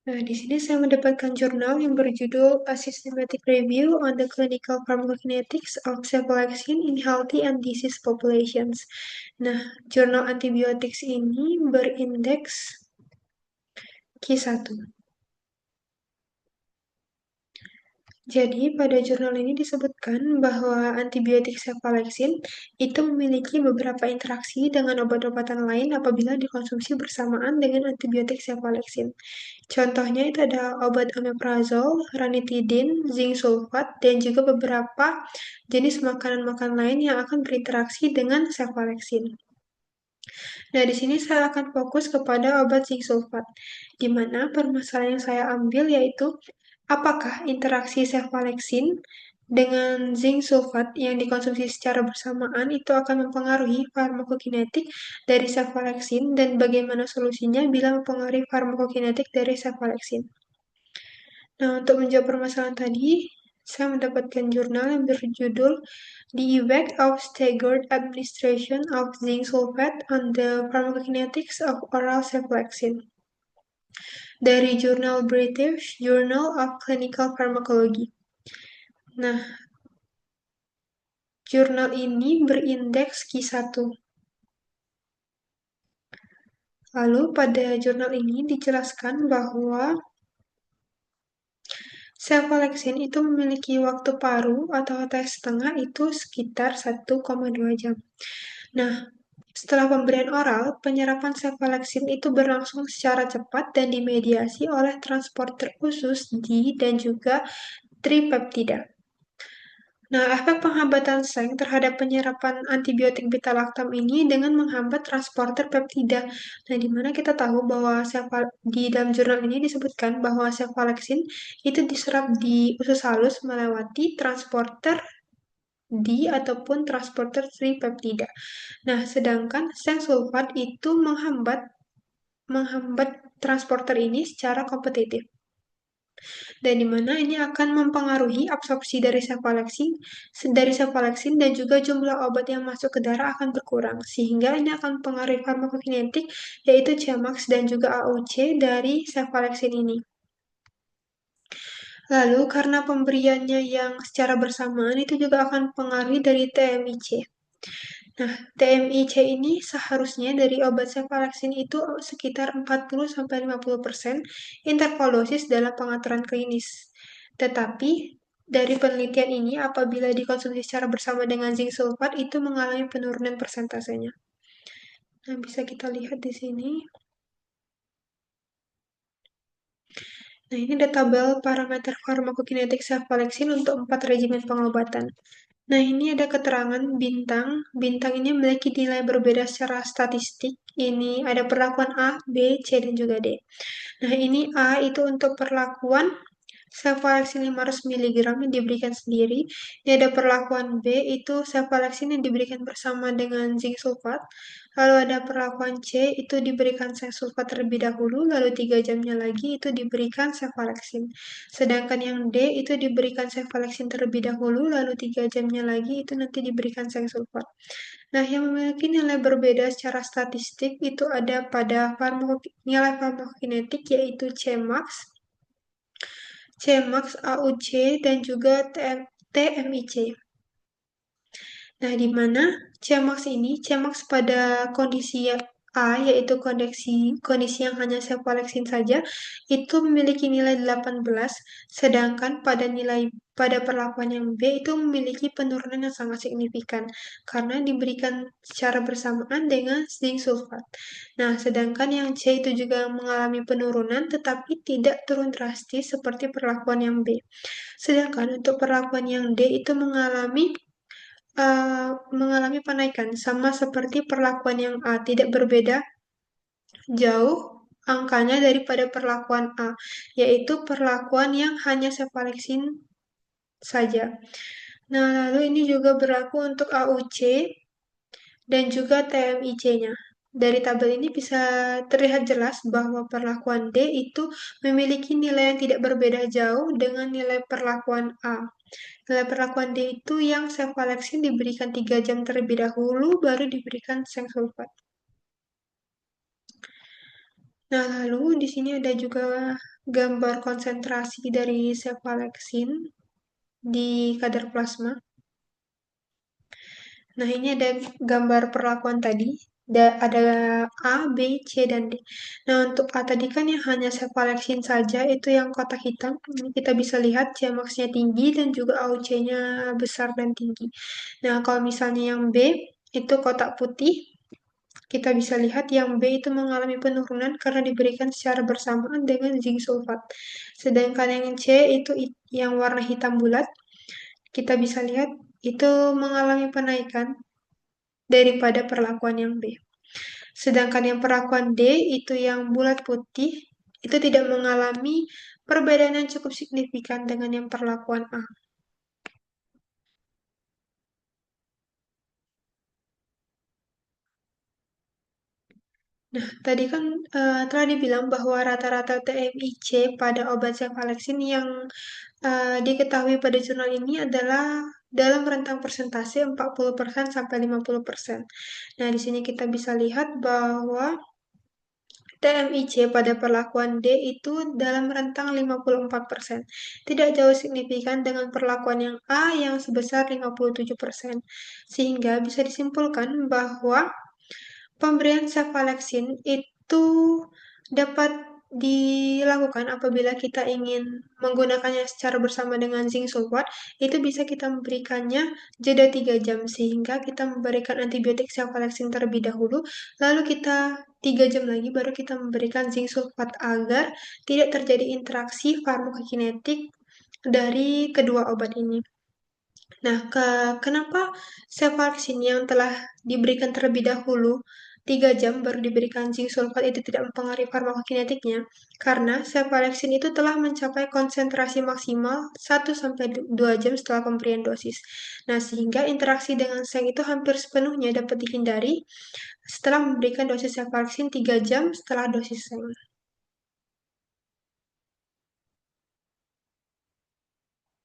Nah, di sini saya mendapatkan jurnal yang berjudul A Systematic Review on the Clinical Pharmacokinetics of Cefalexin in Healthy and Diseased Populations. Nah, jurnal antibiotics ini berindeks Q1. Jadi, pada jurnal ini disebutkan bahwa antibiotik cefalexin itu memiliki beberapa interaksi dengan obat-obatan lain apabila dikonsumsi bersamaan dengan antibiotik cefalexin. Contohnya itu ada obat omeprazol, ranitidin, zinc sulfat, dan juga beberapa jenis makanan-makanan lain yang akan berinteraksi dengan cefalexin. Nah, di sini saya akan fokus kepada obat zinc sulfat, di mana permasalahan yang saya ambil yaitu apakah interaksi cefalexin dengan zinc sulfat yang dikonsumsi secara bersamaan itu akan mempengaruhi farmakokinetik dari cefalexin dan bagaimana solusinya bila mempengaruhi farmakokinetik dari cefalexin. Nah, untuk menjawab permasalahan tadi, saya mendapatkan jurnal yang berjudul The Effect of Staggered Administration of Zinc Sulfate on the Pharmacokinetics of Oral Cefalexin dari jurnal British Journal of Clinical Pharmacology. Nah, jurnal ini berindeks Q1. Lalu pada jurnal ini dijelaskan bahwa cefalexin itu memiliki waktu paru atau tes setengah itu sekitar 1,2 jam. Nah, setelah pemberian oral, penyerapan cefalexin itu berlangsung secara cepat dan dimediasi oleh transporter khusus di dan juga tripeptida. Nah, efek penghambatan seng terhadap penyerapan antibiotik beta-laktam ini dengan menghambat transporter peptida. Nah, di mana kita tahu bahwa di dalam jurnal ini disebutkan bahwa cefalexin itu diserap di usus halus melewati transporter di ataupun transporter tripeptida. Nah, sedangkan seng sulfat itu menghambat transporter ini secara kompetitif. Dan di mana ini akan mempengaruhi absorpsi dari cefalexin dan juga jumlah obat yang masuk ke darah akan berkurang, sehingga ini akan mempengaruhi farmakokinetik, yaitu Cmax dan juga AUC dari cefalexin ini. Lalu, karena pemberiannya yang secara bersamaan, itu juga akan mempengaruhi dari TMIC. Nah, TMIC ini seharusnya dari obat cefalexin itu sekitar 40-50% interval dosis dalam pengaturan klinis. Tetapi, dari penelitian ini, apabila dikonsumsi secara bersama dengan zinc sulfat, itu mengalami penurunan persentasenya. Nah, bisa kita lihat di sini. Nah, ini ada tabel parameter farmakokinetik cefalexin untuk 4 regimen pengobatan. Nah, ini ada keterangan bintang. Bintang ini memiliki nilai berbeda secara statistik. Ini ada perlakuan A, B, C, dan juga D. Nah, ini A itu untuk perlakuan cefalexin 500 mg yang diberikan sendiri. Ini ada perlakuan B, itu cefalexin yang diberikan bersama dengan zinc sulfat. Lalu ada perlakuan C, itu diberikan zinc sulfat terlebih dahulu, lalu 3 jamnya lagi itu diberikan cefalexin. Sedangkan yang D, itu diberikan cefalexin terlebih dahulu, lalu 3 jamnya lagi itu nanti diberikan zinc sulfat. Nah, yang memiliki nilai berbeda secara statistik itu ada pada nilai farmakokinetik yaitu Cmax, Cmax, AUC, dan juga TMIC. Nah, di mana Cmax ini, Cmax pada kondisi A, yaitu kondisi yang hanya cefalexin saja, itu memiliki nilai 18, sedangkan pada perlakuan yang B itu memiliki penurunan yang sangat signifikan, karena diberikan secara bersamaan dengan zinc sulfat. Nah, sedangkan yang C itu juga mengalami penurunan, tetapi tidak turun drastis seperti perlakuan yang B. Sedangkan untuk perlakuan yang D itu mengalami penaikan sama seperti perlakuan yang A, tidak berbeda jauh angkanya daripada perlakuan A, yaitu perlakuan yang hanya cefalexin saja. Nah, lalu ini juga berlaku untuk AUC dan juga TMIC-nya. Dari tabel ini bisa terlihat jelas bahwa perlakuan D itu memiliki nilai yang tidak berbeda jauh dengan nilai perlakuan A. Nilai perlakuan D itu yang cefalexin diberikan 3 jam terlebih dahulu, baru diberikan zinc Nah, lalu di sini ada juga gambar konsentrasi dari cefalexin di kadar plasma. Nah, ini ada gambar perlakuan tadi. Ada A, B, C, dan D. Nah, untuk A tadi kan yang hanya cefalexin saja, itu yang kotak hitam. Ini kita bisa lihat Cmax-nya tinggi dan juga AUC-nya besar dan tinggi. Nah, kalau misalnya yang B, itu kotak putih. Kita bisa lihat yang B itu mengalami penurunan karena diberikan secara bersamaan dengan zinc sulfat. Sedangkan yang C itu yang warna hitam bulat, kita bisa lihat itu mengalami penaikan daripada perlakuan yang B. Sedangkan yang perlakuan D itu yang bulat putih itu tidak mengalami perbedaan yang cukup signifikan dengan yang perlakuan A. Nah, tadi kan telah dibilang bahwa rata-rata TMIC pada obat cefalexin yang diketahui pada jurnal ini adalah dalam rentang persentase 40% sampai 50%. Nah, di sini kita bisa lihat bahwa TMIC pada perlakuan D itu dalam rentang 54%. Tidak jauh signifikan dengan perlakuan yang A yang sebesar 57%. Sehingga bisa disimpulkan bahwa pemberian cefalexin itu dapat dilakukan apabila kita ingin menggunakannya secara bersama dengan zinc sulfat, itu bisa kita memberikannya jeda 3 jam, sehingga kita memberikan antibiotik cefalexin terlebih dahulu, lalu kita 3 jam lagi baru kita memberikan zinc sulfat agar tidak terjadi interaksi farmakokinetik dari kedua obat ini. Nah, kenapa cefalexin yang telah diberikan terlebih dahulu 3 jam baru diberikan zinc sulfat itu tidak mempengaruhi farmakokinetiknya? Karena cefalexin itu telah mencapai konsentrasi maksimal 1-2 jam setelah pemberian dosis. Nah, sehingga interaksi dengan seng itu hampir sepenuhnya dapat dihindari setelah memberikan dosis cefalexin 3 jam setelah dosis seng.